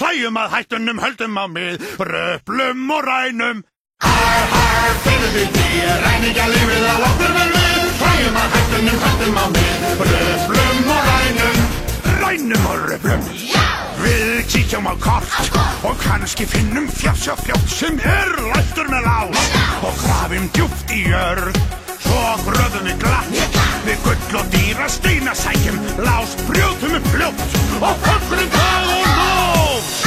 hlæjum að hættunum, höldum á mið, röplum og rænum. Har, finnum við því, ræningjalífið á okkur vel við, hlæjum að hættunum, höldum á mið, röplum og rænum. Rænum og röplum. Við kíkjum á kort og kannski finnum fjassa fljótt sem læstur með lás og grafum djúpt í jörð. Svo gröfum við glatt, við gull og dýra steina sækjum, lás brjótum upp fljótt og fögnum dag og nótt.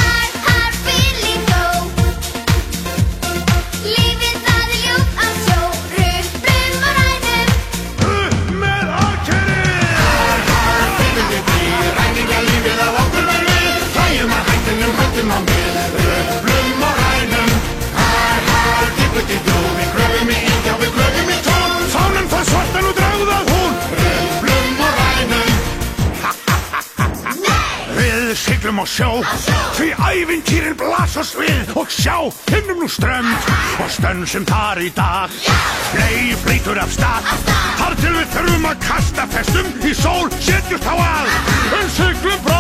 Har, feeling go. Lífið það ljúft á sjó, röplum og rænum. Upp með aðkerið! Har, finnum við því, ræningjalífið á okkur vel við, hlæjum að hættunum, höldum á mið, röplum og rænum. Har, dipputidú, við gröfum í íkjá, við gröfum í tón, fánum það svartan og dragðu að hún, röplum og rænum. Við siglum á sjó, því ævintýrin blas oss við og sjá, finnum nú strönd og stönsum þar í dag. Fley flýtur af stað, þar til við þurfum að kasta festum í sól, setjumst á að, en siglum